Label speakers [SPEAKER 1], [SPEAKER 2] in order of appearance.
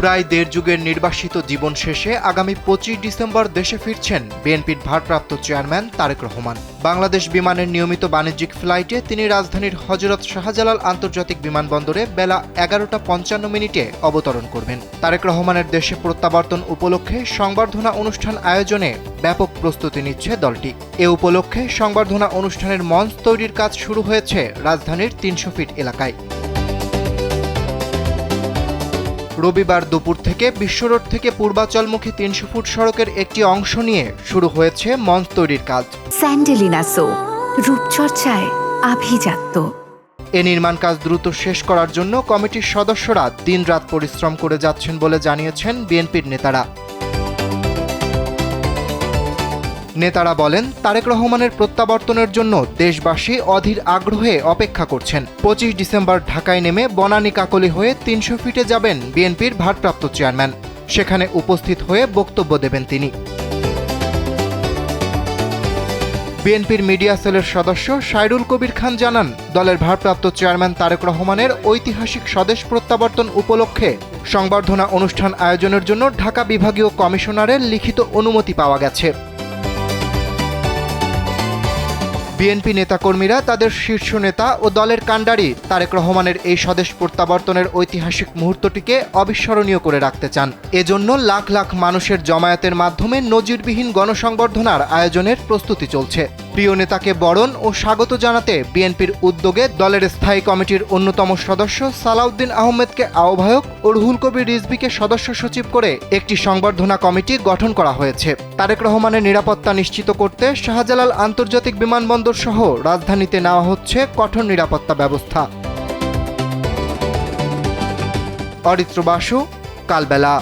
[SPEAKER 1] প্রায় দেড় যুগের নির্বাসিত জীবন শেষে আগামী 25 ডিসেম্বর দেশে ফিরছেন বিএনপির ভারপ্রাপ্ত চেয়ারম্যান তারেক রহমান। বাংলাদেশ বিমানের নিয়মিত বাণিজ্যিক ফ্লাইটে তিনি রাজধানীর হযরত শাহজালাল আন্তর্জাতিক বিমানবন্দরে বেলা 11:55 অবতরণ করবেন। তারেক রহমানের দেশে প্রত্যাবর্তন উপলক্ষে সংবর্ধনা অনুষ্ঠান আয়োজনে ব্যাপক প্রস্তুতি নিচ্ছে দলটি। এ উপলক্ষে সংবর্ধনা অনুষ্ঠানের মঞ্চ তৈরির কাজ শুরু হয়েছে রাজধানীর 300 ফিট এলাকায়। রবিবার দুপুর থেকে বিশ্বরোড থেকে পূর্বাচলমুখী 300 ফুট সড়কের একটি অংশ নিয়ে শুরু হয়েছে মঞ্চ তৈরির কাজ।
[SPEAKER 2] স্যান্ডেলিনা সো, রূপচর্চায় আভিজাত্য।
[SPEAKER 1] এ নির্মাণ কাজ দ্রুত শেষ করার জন্য কমিটির সদস্যরা দিনরাত পরিশ্রম করে যাচ্ছেন বলে জানিয়েছেন বিএনপির নেতারা। নেতারা বলেন, তারেক রহমানের প্রত্যাবর্তনের জন্য দেশবাসী অধীর আগ্রহে অপেক্ষা করছেন। 25 ডিসেম্বর ঢাকায় নেমে বনানী কাকলী হয়ে 300 ফিটে যাবেন বিএনপির ভারপ্রাপ্ত চেয়ারম্যান। সেখানে উপস্থিত হয়ে বক্তব্য দেবেন তিনি। বিএনপির মিডিয়া সেলের সদস্য সাইরুল কবির খান জানান, দলের ভারপ্রাপ্ত চেয়ারম্যান তারেক রহমানের ঐতিহাসিক স্বদেশ প্রত্যাবর্তন উপলক্ষে সংবর্ধনা অনুষ্ঠান আয়োজনের জন্য ঢাকা বিভাগীয় কমিশনারের লিখিত অনুমতি পাওয়া গেছে। বিএনপি নেতাকর্মীরা তাদের শীর্ষ নেতা ও দলের কাণ্ডারি তারেক রহমানের এই স্বদেশ প্রত্যাবর্তনের ঐতিহাসিক মুহূর্তটিকে অবিস্মরণীয় করে রাখতে চান। এজন্য লাখ লাখ মানুষের জমায়েতের মাধ্যমে নজিরবিহীন গণসংবর্ধনার আয়োজনের প্রস্তুতি চলছে। প্রিয় নেতাকে বরণ ও স্বাগত জানাতে বিএনপির উদ্যোগে দলের স্থায়ী কমিটির অন্যতম সদস্য সালাউদ্দিন আহমেদকে আহ্বায়ক ও রুহুল কবির রিজভীকে সদস্য সচিব করে একটি সংবর্ধনা কমিটি গঠন করা হয়েছে। তারেক রহমানের নিরাপত্তা নিশ্চিত করতে শাহজালাল আন্তর্জাতিক বিমানবন্দর সহ রাজধানীতে নেওয়া হচ্ছে কঠোর নিরাপত্তা ব্যবস্থা। অরিত্র বাসু, কালবেলা।